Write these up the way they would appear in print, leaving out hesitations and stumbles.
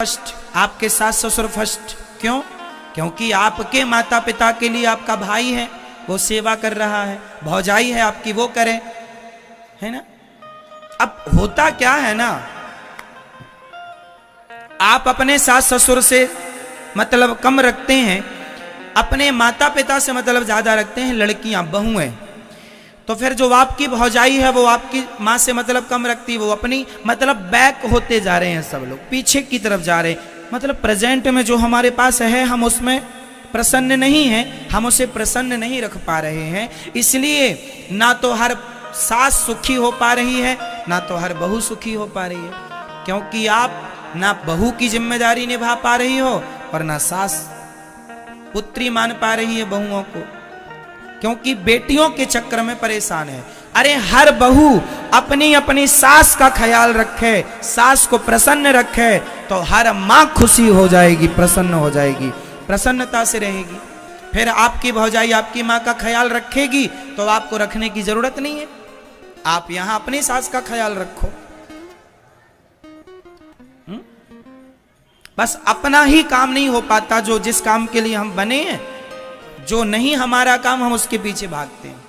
First, आपके सास ससुर फर्स्ट। क्यों? क्योंकि आपके माता पिता के लिए आपका भाई है, वो सेवा कर रहा है, भौजाई है आपकी, वो करे, है ना। अब होता क्या है ना, आप अपने सास ससुर से मतलब कम रखते हैं, अपने माता पिता से मतलब ज्यादा रखते हैं लड़कियां, बहुएं। तो फिर जो आपकी भौजाई है वो आपकी माँ से मतलब कम रखती है, वो अपनी मतलब बैक होते जा रहे हैं, सब लोग पीछे की तरफ जा रहे हैं। मतलब प्रेजेंट में जो हमारे पास है हम उसमें प्रसन्न नहीं हैं, हम उसे प्रसन्न नहीं रख पा रहे हैं। इसलिए ना तो हर सास सुखी हो पा रही है, ना तो हर बहू सुखी हो पा रही है, क्योंकि आप ना बहू की जिम्मेदारी निभा पा रही हो और ना सास पुत्री मान पा रही है बहुओं को, क्योंकि बेटियों के चक्कर में परेशान है। अरे हर बहू अपनी अपनी सास का ख्याल रखे, सास को प्रसन्न रखे, तो हर माँ खुशी हो जाएगी, प्रसन्न हो जाएगी, प्रसन्नता से रहेगी। फिर आपकी भौजाई आपकी माँ का ख्याल रखेगी तो आपको रखने की जरूरत नहीं है, आप यहां अपनी सास का ख्याल रखो। बस अपना ही काम नहीं हो पाता, जो जिस काम के लिए हम बने हैं, जो नहीं हमारा काम हम उसके पीछे भागते हैं।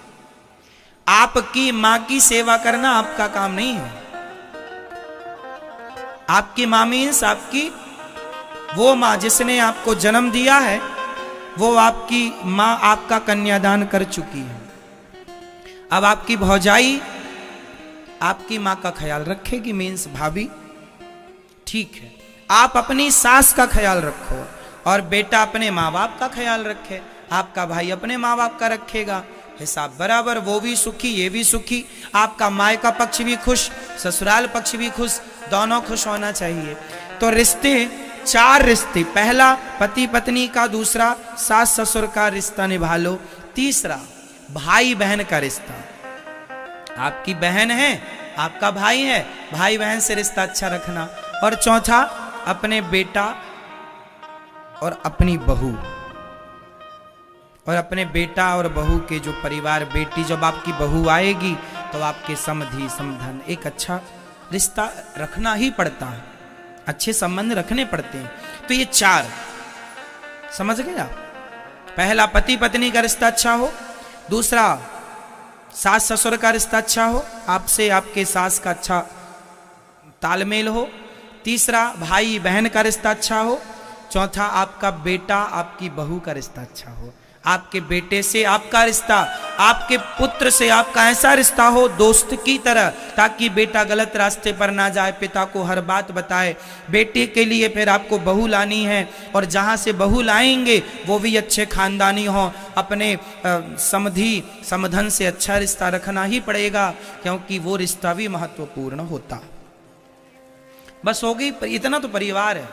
आपकी मां की सेवा करना आपका काम नहीं है। आपकी मां मीन्स आपकी वो मां जिसने आपको जन्म दिया है, वो आपकी मां आपका कन्यादान कर चुकी है। अब आपकी भौजाई आपकी मां का ख्याल रखेगी, मीन्स भाभी, ठीक है। आप अपनी सास का ख्याल रखो और बेटा अपने माँ बाप का ख्याल रखे, आपका भाई अपने माँ बाप का रखेगा, हिसाब बराबर, वो भी सुखी ये भी सुखी, आपका मायका पक्ष भी खुश, ससुराल पक्ष भी खुश, दोनों खुश होना चाहिए। तो रिश्ते, चार रिश्ते, पहला पति पत्नी का, दूसरा सास ससुर का रिश्ता निभा लो, तीसरा भाई बहन का रिश्ता। आपकी बहन है, आपका भाई है, भाई बहन से रिश्ता अच्छा रखना। और चौथा अपने बेटा और अपनी बहू, और अपने बेटा और बहू के जो परिवार, बेटी जब आपकी बहू आएगी तो आपके समधि समधन एक अच्छा रिश्ता रखना ही पड़ता है, अच्छे संबंध रखने पड़ते हैं। तो ये चार समझ गए आप। पहला पति पत्नी का रिश्ता अच्छा हो, दूसरा सास ससुर का रिश्ता अच्छा हो, आपसे आपके सास का अच्छा तालमेल हो, तीसरा भाई बहन का रिश्ता अच्छा हो, चौथा आपका बेटा आपकी बहू का रिश्ता अच्छा हो, आपके बेटे से आपका रिश्ता, आपके पुत्र से आपका ऐसा रिश्ता हो दोस्त की तरह, ताकि बेटा गलत रास्ते पर ना जाए, पिता को हर बात बताए। बेटे के लिए फिर आपको बहू लानी है, और जहां से बहू लाएंगे वो भी अच्छे खानदानी हो, अपने समधि समधन से अच्छा रिश्ता रखना ही पड़ेगा, क्योंकि वो रिश्ता भी महत्वपूर्ण होता। बस हो गई, इतना तो परिवार है।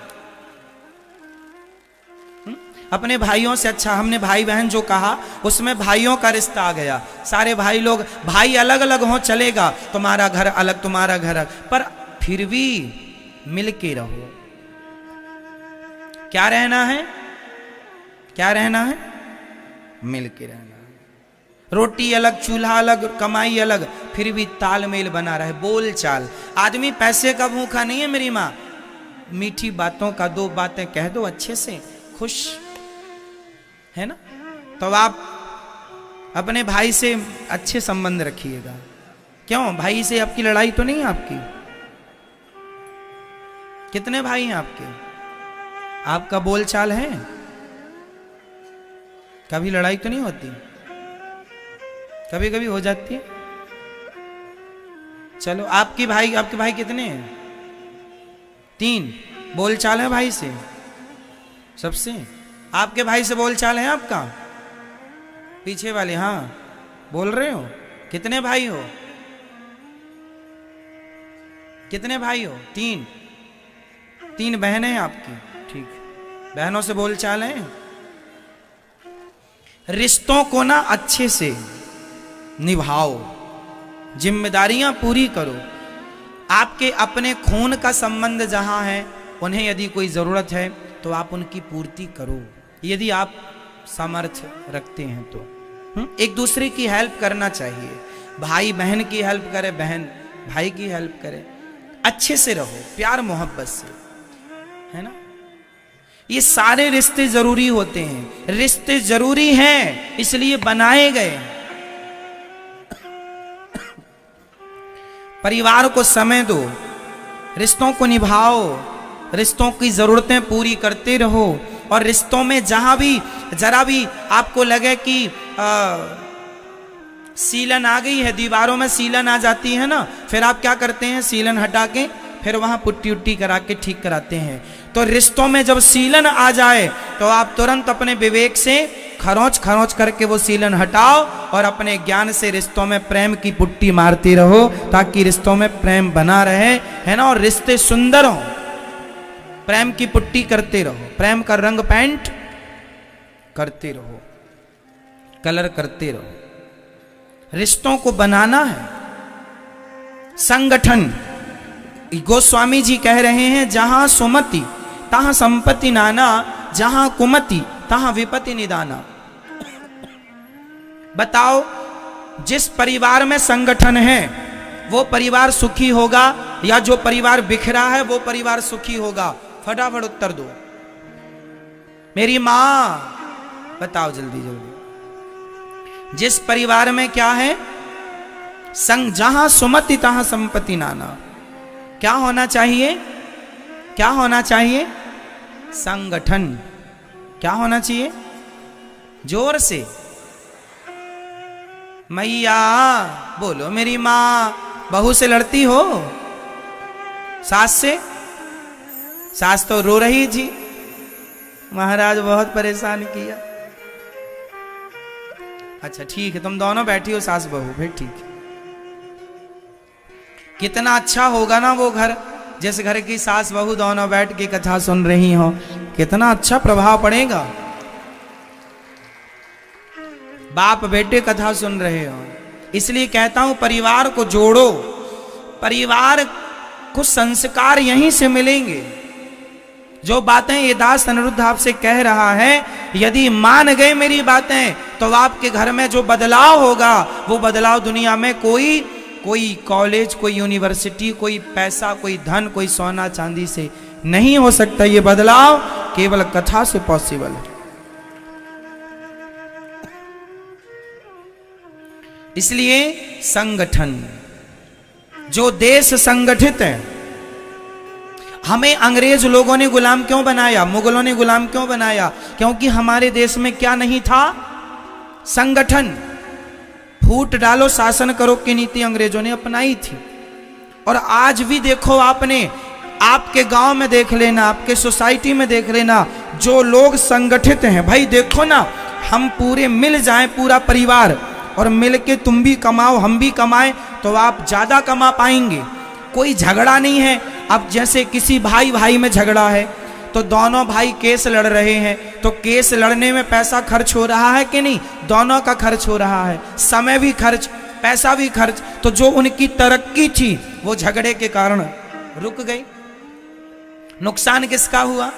अपने भाइयों से अच्छा, हमने भाई बहन जो कहा उसमें भाइयों का रिश्ता आ गया। सारे भाई लोग, भाई अलग अलग हो चलेगा, तुम्हारा घर अलग तुम्हारा घर अलग, पर फिर भी मिल के रहो। क्या रहना है, क्या रहना है, मिल के रहना है। रोटी अलग, चूल्हा अलग, कमाई अलग, फिर भी तालमेल बना रहे, बोल चाल। आदमी पैसे का भूखा नहीं है मेरी माँ, मीठी बातों का दो बातें कह दो अच्छे से, खुश है ना। तो आप अपने भाई से अच्छे संबंध रखिएगा। क्यों? भाई से आपकी लड़ाई तो नहीं है आपकी? कितने भाई हैं आपके? आपका बोल चाल है? कभी लड़ाई तो नहीं होती? कभी कभी हो जाती है। चलो, आपके भाई कितने हैं? 3। बोल चाल है भाई से सबसे? आपके भाई से बोल चाल है आपका? पीछे वाले, हाँ बोल रहे हो? कितने भाई हो? कितने भाई हो? 3 बहनें हैं आपकी, ठीक। बहनों से बोल चाल है। रिश्तों को ना अच्छे से निभाओ, जिम्मेदारियां पूरी करो। आपके अपने खून का संबंध जहां है, उन्हें यदि कोई जरूरत है तो आप उनकी पूर्ति करो, यदि आप सामर्थ्य रखते हैं तो। एक दूसरे की हेल्प करना चाहिए, भाई बहन की हेल्प करे, बहन भाई की हेल्प करे, अच्छे से रहो, प्यार मोहब्बत से। है ना। ये सारे रिश्ते जरूरी होते हैं, रिश्ते जरूरी हैं इसलिए बनाए गए। परिवार को समय दो, रिश्तों को निभाओ, रिश्तों की जरूरतें पूरी करते रहो। और रिश्तों में जहां भी जरा भी आपको लगे कि सीलन आ गई है, दीवारों में सीलन आ जाती है ना, फिर आप क्या करते हैं, सीलन हटा के फिर वहां पुट्टी उट्टी करा के ठीक कराते हैं। तो रिश्तों में जब सीलन आ जाए तो आप तुरंत अपने विवेक से खरोंच खरोंच करके वो सीलन हटाओ और अपने ज्ञान से रिश्तों में प्रेम की पुट्टी मारती रहो, ताकि रिश्तों में प्रेम बना रहे, है ना, और रिश्ते सुंदर हों। प्रेम की पुट्टी करते रहो, प्रेम का रंग पेंट करते रहो, कलर करते रहो। रिश्तों को बनाना है। संगठन, गोस्वामी जी कह रहे हैं, जहां सुमति तहां संपत्ति नाना, जहां कुमति तहां विपत्ति निदाना। बताओ, जिस परिवार में संगठन है वो परिवार सुखी होगा या जो परिवार बिखरा है वो परिवार सुखी होगा? फटाफट उत्तर दो मेरी मां, बताओ जल्दी जल्दी। जिस परिवार में क्या है, जहां सुमति तहां संपत्ति नाना। क्या होना चाहिए, क्या होना चाहिए? संगठन। क्या होना चाहिए? जोर से मैया बोलो। मेरी मां, बहू से लड़ती हो? सास से? सास तो रो रही थी, महाराज बहुत परेशान किया। अच्छा ठीक है, तुम दोनों बैठी हो सास बहू, फिर ठीक है। कितना अच्छा होगा ना वो घर, जिस घर की सास बहू दोनों बैठ के कथा सुन रही हो, कितना अच्छा प्रभाव पड़ेगा। बाप बेटे कथा सुन रहे हो। इसलिए कहता हूं परिवार को जोड़ो, परिवार को संस्कार यहीं से मिलेंगे। जो बातें ये दास अनिरुद्ध आपसे कह रहा है, यदि मान गए मेरी बातें तो आपके घर में जो बदलाव होगा वो बदलाव दुनिया में कोई कॉलेज, कोई यूनिवर्सिटी, कोई पैसा, कोई धन, कोई सोना चांदी से नहीं हो सकता। ये बदलाव केवल कथा से पॉसिबल है। इसलिए संगठन, जो देश संगठित है। हमें अंग्रेज लोगों ने गुलाम क्यों बनाया, मुगलों ने गुलाम क्यों बनाया? क्योंकि हमारे देश में क्या नहीं था? संगठन। फूट डालो शासन करो की नीति अंग्रेजों ने अपनाई थी। और आज भी देखो, आपने आपके गांव में देख लेना, आपके सोसाइटी में देख लेना, जो लोग संगठित हैं, भाई देखो ना, हम पूरे मिल जाएं, पूरा परिवार, और मिल के तुम भी कमाओ हम भी कमाएं तो आप ज्यादा कमा पाएंगे। कोई झगड़ा नहीं है। अब जैसे किसी भाई भाई में झगड़ा है तो दोनों भाई केस लड़ रहे हैं, तो केस लड़ने में पैसा खर्च हो रहा है कि नहीं? दोनों का खर्च हो रहा है, समय भी खर्च, पैसा भी खर्च। तो जो उनकी तरक्की थी वो झगड़े के कारण रुक गई। नुकसान किसका हुआ?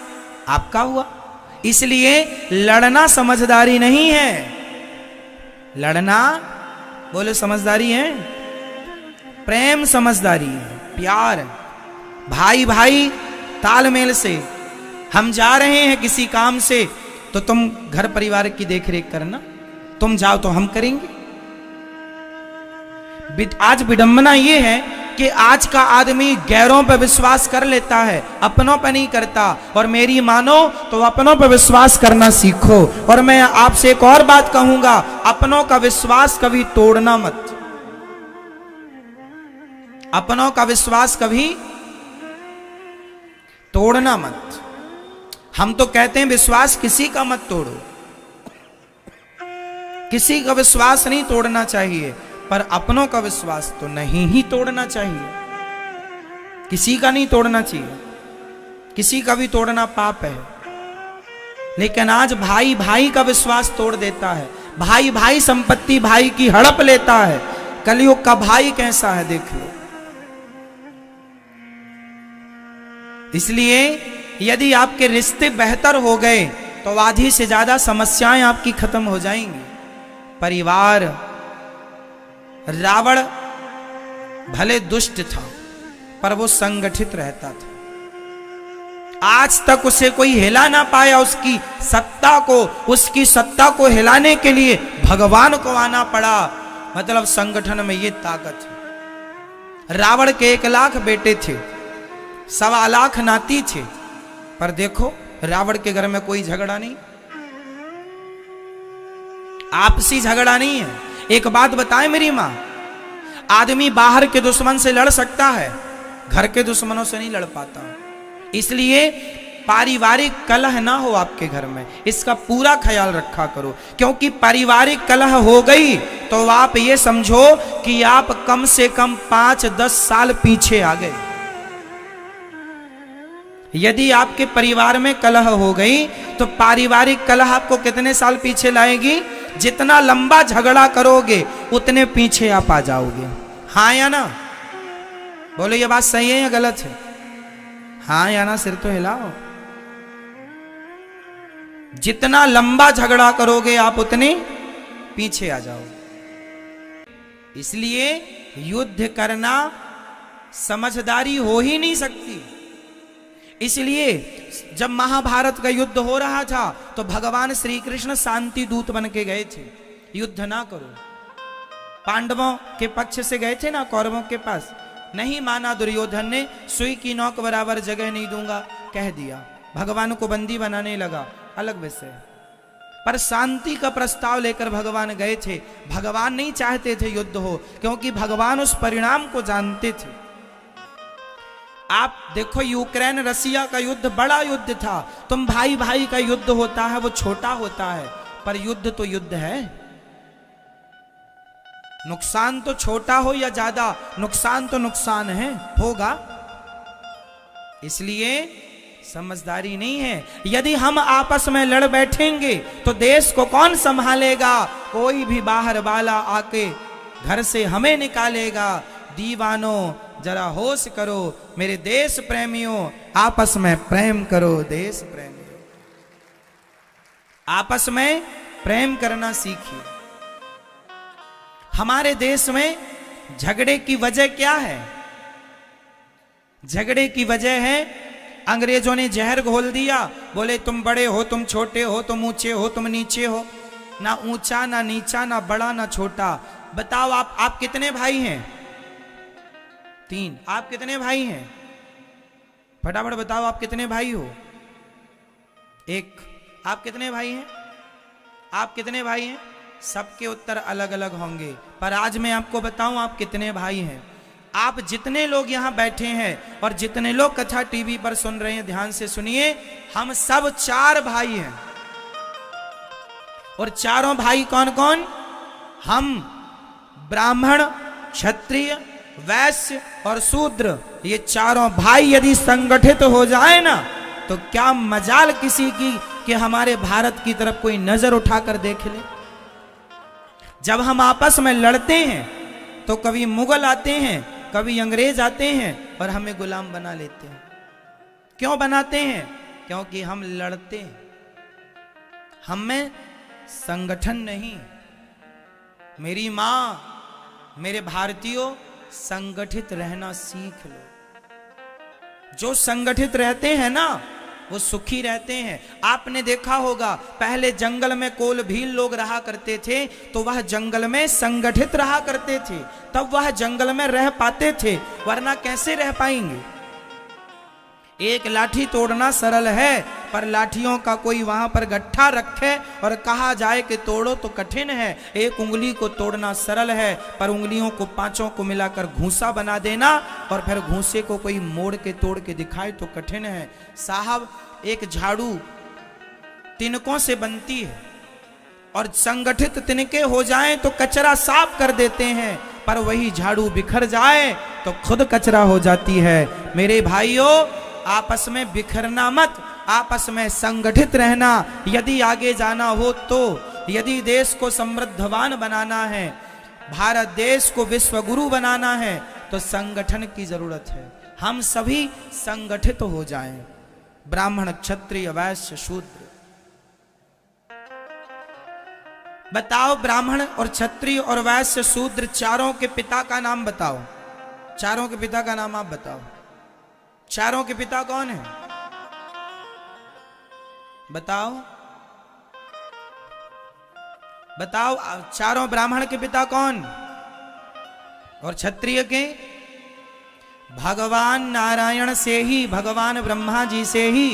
आपका हुआ। इसलिए लड़ना समझदारी नहीं है। लड़ना, बोलो, समझदारी है। प्रेम समझदारी है, प्यार। भाई भाई तालमेल से। हम जा रहे हैं किसी काम से तो तुम घर परिवार की देखरेख करना, तुम जाओ तो हम करेंगे। आज विडंबना ये है कि आज का आदमी गैरों पर विश्वास कर लेता है, अपनों पर नहीं करता। और मेरी मानो तो अपनों पर विश्वास करना सीखो। और मैं आपसे एक और बात कहूंगा, अपनों का विश्वास कभी तोड़ना मत। अपनों का विश्वास कभी तोड़ना मत। हम तो कहते हैं विश्वास किसी का मत तोड़ो, किसी का विश्वास नहीं तोड़ना चाहिए, पर अपनों का विश्वास तो नहीं ही तोड़ना चाहिए। किसी का नहीं तोड़ना चाहिए, किसी का भी तोड़ना पाप है। लेकिन आज भाई भाई का विश्वास तोड़ देता है, भाई भाई संपत्ति भाई की हड़प लेता है। कलयुग का भाई कैसा है देख लो। इसलिए यदि आपके रिश्ते बेहतर हो गए तो आधी से ज्यादा समस्याएं आपकी खत्म हो जाएंगी। परिवार, रावण भले दुष्ट था पर वो संगठित रहता था। आज तक उसे कोई हिला ना पाया, उसकी सत्ता को हिलाने के लिए भगवान को आना पड़ा। मतलब संगठन में ये ताकत है। रावण के 1 लाख बेटे थे, 1.25 लाख नाती थे, पर देखो रावण के घर में कोई झगड़ा नहीं, आपसी झगड़ा नहीं है। एक बात बताएं मेरी मां, आदमी बाहर के दुश्मन से लड़ सकता है, घर के दुश्मनों से नहीं लड़ पाता। इसलिए पारिवारिक कलह ना हो आपके घर में, इसका पूरा ख्याल रखा करो, क्योंकि पारिवारिक कलह हो गई तो आप ये समझो कि आप कम से कम 5-10 साल पीछे आ गए। यदि आपके परिवार में कलह हो गई तो पारिवारिक कलह आपको कितने साल पीछे लाएगी? जितना लंबा झगड़ा करोगे उतने पीछे आप आ जाओगे। हाँ या ना? बोलो ये बात सही है या गलत है? हाँ या ना? सिर तो हिलाओ। जितना लंबा झगड़ा करोगे आप उतने पीछे आ जाओगे। इसलिए युद्ध करना समझदारी हो ही नहीं सकती। इसलिए जब महाभारत का युद्ध हो रहा था तो भगवान श्री कृष्ण शांति दूत बन के गए थे, युद्ध ना करो। पांडवों के पक्ष से गए थे ना कौरवों के पास, नहीं माना दुर्योधन ने, सुई की नोक बराबर जगह नहीं दूंगा कह दिया, भगवान को बंदी बनाने लगा, अलग विषय। पर शांति का प्रस्ताव लेकर भगवान गए थे। भगवान नहीं चाहते थे युद्ध हो, क्योंकि भगवान उस परिणाम को जानते थे। आप देखो यूक्रेन रसिया का युद्ध बड़ा युद्ध था। तुम भाई भाई का युद्ध होता है वो छोटा होता है, पर युद्ध तो युद्ध है। नुकसान तो छोटा हो या ज्यादा, नुकसान तो नुकसान है, होगा। इसलिए समझदारी नहीं है। यदि हम आपस में लड़ बैठेंगे तो देश को कौन संभालेगा? कोई भी बाहर वाला आके घर से हमें निकालेगा। दीवानों जरा होश करो, मेरे देश प्रेमियों, आपस में प्रेम करो। देश प्रेमियों, आपस में प्रेम करना सीखिए। हमारे देश में झगड़े की वजह क्या है? झगड़े की वजह है अंग्रेजों ने जहर घोल दिया। बोले तुम बड़े हो, तुम छोटे हो, तुम ऊंचे हो, तुम नीचे हो। ना ऊंचा ना नीचा, ना बड़ा ना छोटा। बताओ आप कितने भाई हैं? 3। आप कितने भाई हैं? फटाफट बताओ आप कितने भाई हो? 1। आप कितने भाई हैं? आप कितने भाई हैं? सबके उत्तर अलग अलग होंगे, पर आज मैं आपको बताऊं आप कितने भाई हैं। आप जितने लोग यहां बैठे हैं और जितने लोग कथा टीवी पर सुन रहे हैं, ध्यान से सुनिए, हम सब 4 भाई हैं। और चारों भाई कौन कौन? हम ब्राह्मण, क्षत्रिय, वैश्य और शूद्र, ये चारों भाई यदि संगठित हो जाए ना तो क्या मजाल किसी की कि हमारे भारत की तरफ कोई नजर उठाकर देख ले। जब हम आपस में लड़ते हैं तो कभी मुगल आते हैं, कभी अंग्रेज आते हैं और हमें गुलाम बना लेते हैं। क्यों बनाते हैं? क्योंकि हम लड़ते हैं, हम में संगठन नहीं। मेरी मां, मेरे भारतीयों, संगठित रहना सीख लो। जो संगठित रहते हैं ना वो सुखी रहते हैं। आपने देखा होगा पहले जंगल में कोल भील लोग रहा करते थे तो वह जंगल में संगठित रहा करते थे, तब वह जंगल में रह पाते थे, वरना कैसे रह पाएंगे। एक लाठी तोड़ना सरल है, पर लाठियों का कोई वहां पर गट्ठा रखे और कहा जाए कि तोड़ो तो कठिन है। एक उंगली को तोड़ना सरल है, पर उंगलियों को 5 को मिलाकर घूसा बना देना और फिर घूसे को कोई मोड़ के तोड़ के दिखाए तो कठिन है। साहब, एक झाड़ू तिनकों से बनती है और संगठित तिनके हो जाएं तो कचरा साफ कर देते हैं, पर वही झाड़ू बिखर जाए तो खुद कचरा हो जाती है। मेरे भाइयों, आपस में बिखरना मत, आपस में संगठित रहना। यदि आगे जाना हो तो, यदि देश को समृद्धवान बनाना है, भारत देश को विश्व गुरु बनाना है, तो संगठन की जरूरत है। हम सभी संगठित हो जाएं, ब्राह्मण, क्षत्रिय, वैश्य, शूद्र। बताओ, ब्राह्मण और क्षत्रिय और वैश्य शूद्र चारों के पिता का नाम बताओ। चारों के पिता का नाम आप बताओ। चारों के पिता कौन है? बताओ बताओ, चारों ब्राह्मण के पिता कौन? और क्षत्रिय के? भगवान नारायण से ही, भगवान ब्रह्मा जी से ही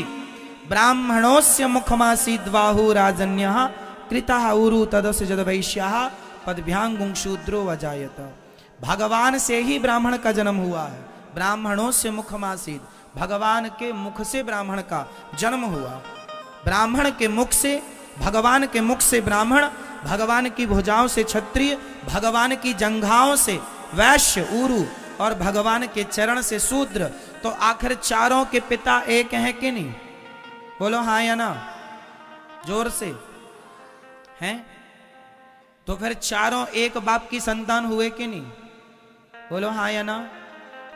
ब्राह्मणोस्य मुखमासीद बाहु राजन्यः कृतः उरु तदस्य जद वैश्यः पदभ्यांगुं शूद्रो अजायत। भगवान से ही ब्राह्मण का जन्म हुआ है। ब्राह्मणों से मुखमासीद, भगवान के मुख से ब्राह्मण का जन्म हुआ। ब्राह्मण के मुख से, भगवान के मुख से ब्राह्मण, भगवान की भुजाओं से क्षत्रिय, भगवान की जंघाओं से वैश्य उरु और भगवान के चरण से शूद्र। तो आखिर चारों के पिता एक हैं कि नहीं? बोलो हाँ या ना, जोर से। हैं? तो फिर चारों एक बाप की संतान हुए कि नहीं? बोलो हाँ या ना।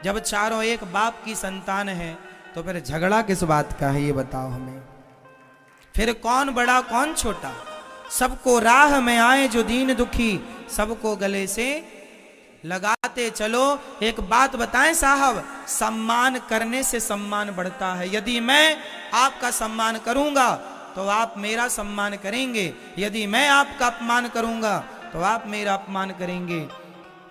जब चारों एक बाप की संतान है तो फिर झगड़ा किस बात का है, ये बताओ हमें। फिर कौन बड़ा कौन छोटा? सबको राह में आए जो दीन दुखी, सबको गले से लगाते चलो। एक बात बताएं साहब, सम्मान करने से सम्मान बढ़ता है। यदि मैं आपका सम्मान करूंगा तो आप मेरा सम्मान करेंगे, यदि मैं आपका अपमान करूंगा तो आप मेरा अपमान करेंगे।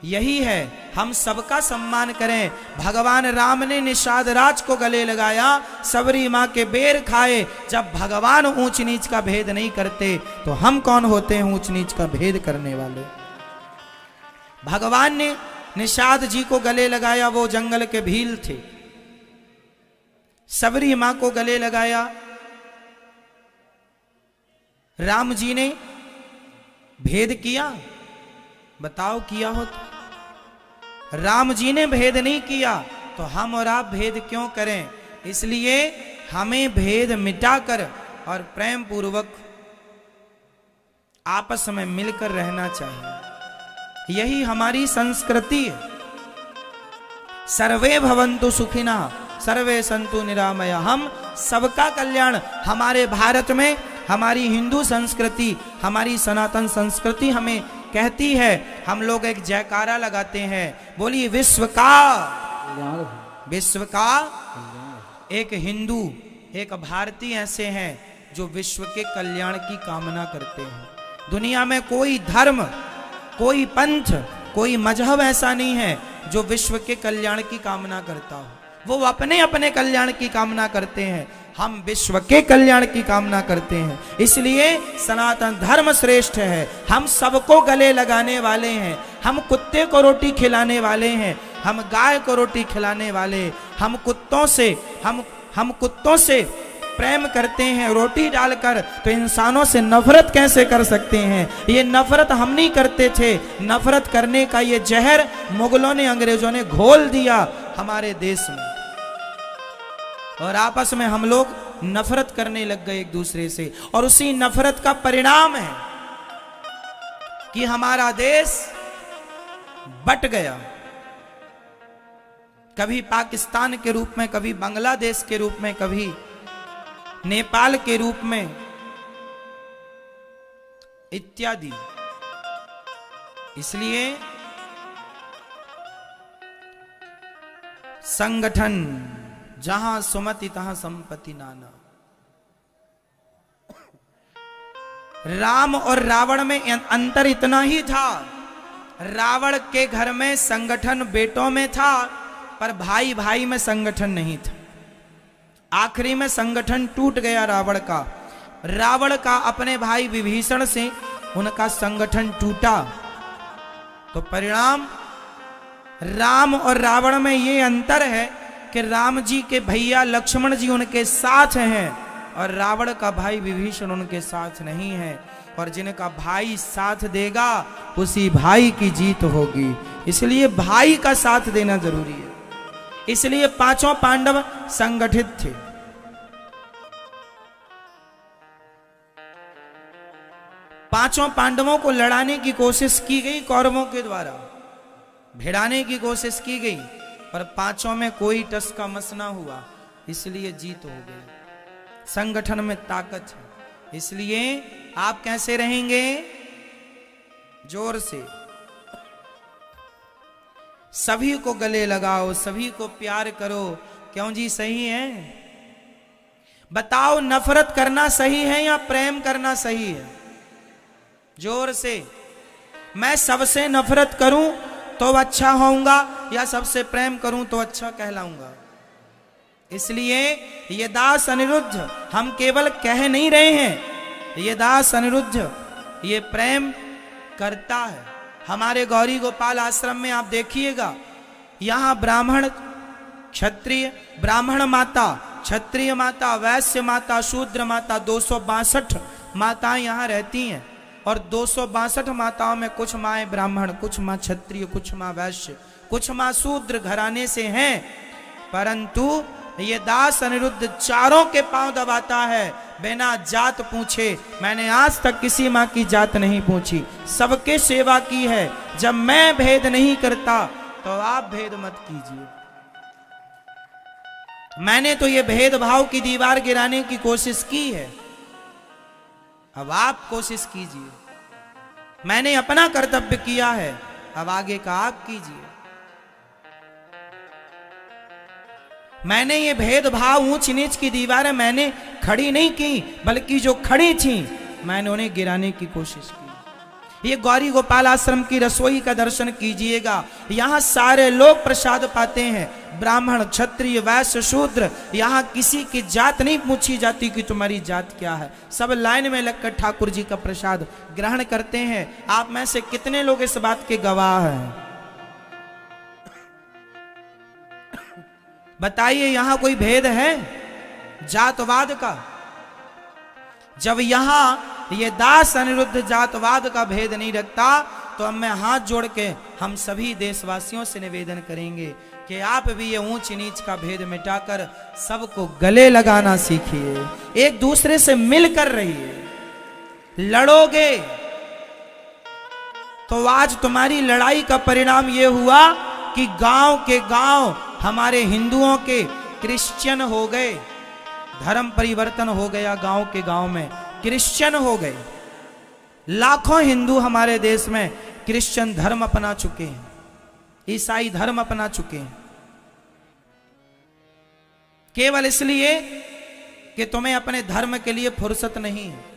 यही है, हम सबका सम्मान करें। भगवान राम ने निषाद राज को गले लगाया, सबरी माँ के बेर खाए। जब भगवान ऊंच नीच का भेद नहीं करते तो हम कौन होते हैं ऊंच नीच का भेद करने वाले? भगवान ने निषाद जी को गले लगाया, वो जंगल के भील थे। सबरी मां को गले लगाया, राम जी ने भेद किया? बताओ किया हो तो? राम जी ने भेद नहीं किया तो हम और आप भेद क्यों करें? इसलिए हमें भेद मिटाकर और प्रेम पूर्वक आपस में मिलकर रहना चाहिए। यही हमारी संस्कृति है। सर्वे भवन्तु सुखिनः सर्वे सन्तु निरामया। हम सबका कल्याण, हमारे भारत में हमारी हिंदू संस्कृति, हमारी सनातन संस्कृति हमें कहती है। हम लोग एक जयकारा लगाते हैं, बोलिए विश्व का, विश्व का। एक हिंदू, एक भारतीय ऐसे हैं जो विश्व के कल्याण की कामना करते हैं। दुनिया में कोई धर्म, कोई पंथ, कोई मजहब ऐसा नहीं है जो विश्व के कल्याण की कामना करता हो। वो अपने अपने कल्याण की कामना करते हैं, हम विश्व के कल्याण की कामना करते हैं। इसलिए सनातन धर्म श्रेष्ठ है। हम सबको गले लगाने वाले हैं। हम कुत्ते को रोटी खिलाने वाले हैं, हम गाय को रोटी खिलाने वाले। हम कुत्तों से प्रेम करते हैं रोटी डालकर, तो इंसानों से नफरत कैसे कर सकते हैं? ये नफरत हम नहीं करते थे। नफरत करने का ये जहर मुगलों ने, अंग्रेजों ने घोल दिया हमारे देश में, और आपस में हम लोग नफरत करने लग गए एक दूसरे से। और उसी नफरत का परिणाम है कि हमारा देश बट गया, कभी पाकिस्तान के रूप में, कभी बांग्लादेश के रूप में, कभी नेपाल के रूप में, इत्यादि। इसलिए संगठन जहां सुमति तहां संपत्ति नाना। राम और रावण में अंतर इतना ही था, रावण के घर में संगठन बेटों में था, पर भाई भाई में संगठन नहीं था। आखिरी में संगठन टूट गया रावण का। रावण का अपने भाई विभीषण से उनका संगठन टूटा, तो परिणाम राम और रावण में ये अंतर है कि राम जी के भैया लक्ष्मण जी उनके साथ हैं और रावण का भाई विभीषण उनके साथ नहीं है। और जिनका भाई साथ देगा उसी भाई की जीत होगी। इसलिए भाई का साथ देना जरूरी है। इसलिए पांचों पांडव संगठित थे। पांचों पांडवों को लड़ाने की कोशिश की गई कौरवों के द्वारा, भिड़ाने की कोशिश की गई, पर पांचों में कोई टस का मस ना हुआ, इसलिए जीत हो गई। संगठन में ताकत है। इसलिए आप कैसे रहेंगे? जोर से सभी को गले लगाओ, सभी को प्यार करो। क्यों जी? सही है। बताओ नफरत करना सही है या प्रेम करना सही है? जोर से। मैं सबसे नफरत करूं तो अच्छा होऊंगा या सबसे प्रेम करूं तो अच्छा कहलाऊंगा? इसलिए ये दास अनिरुद्ध हम केवल कह नहीं रहे हैं, ये दास अनिरुद्ध ये प्रेम करता है। हमारे गौरी गोपाल आश्रम में आप देखिएगा, यहां ब्राह्मण क्षत्रिय, ब्राह्मण माता, क्षत्रिय माता, वैश्य माता, शूद्र माता, 262 माताएं यहां रहती हैं। और 262 माताओं में कुछ माएँ ब्राह्मण, कुछ माँ क्षत्रिय, कुछ माँ वैश्य, कुछ माँ शूद्र घराने से हैं। परंतु ये दास अनिरुद्ध चारों के पांव दबाता है बिना जात पूछे। मैंने आज तक किसी माँ की जात नहीं पूछी, सबके सेवा की है। जब मैं भेद नहीं करता तो आप भेद मत कीजिए। मैंने तो ये भेदभाव की दीवार गिराने की कोशिश की है, अब आप कोशिश कीजिए। मैंने अपना कर्तव्य किया है, अब आगे का आप कीजिए। मैंने ये भेदभाव, ऊंच नीच की दीवारें मैंने खड़ी नहीं की, बल्कि जो खड़ी थी मैंने उन्हें गिराने की कोशिश की। ये गौरी गोपाल आश्रम की रसोई का दर्शन कीजिएगा, यहाँ सारे लोग प्रसाद पाते हैं, ब्राह्मण, क्षत्रिय, वैश्य, शूद्र। यहाँ किसी की जात नहीं पूछी जाती कि तुम्हारी जात क्या है। सब लाइन में लगकर ठाकुर जी का प्रसाद ग्रहण करते हैं। आप में से कितने लोग इस बात के गवाह हैं? बताइए, यहां कोई भेद है जातवाद का? जब यहां ये दास अनिरुद्ध जातवाद का भेद नहीं रखता, तो अब मैं हाथ जोड़ के हम सभी देशवासियों से निवेदन करेंगे कि आप भी ये ऊंच नीच का भेद मिटाकर सबको गले लगाना सीखिए, एक दूसरे से मिलकर रहिए। लड़ोगे तो आज तुम्हारी लड़ाई का परिणाम ये हुआ कि गांव के गांव हमारे हिंदुओं के क्रिश्चियन हो गए, धर्म परिवर्तन हो गया, गांव के गांव में क्रिश्चियन हो गए। लाखों हिंदू हमारे देश में क्रिश्चियन धर्म अपना चुके हैं, ईसाई धर्म अपना चुके हैं, केवल इसलिए कि तुम्हें अपने धर्म के लिए फुर्सत नहीं है।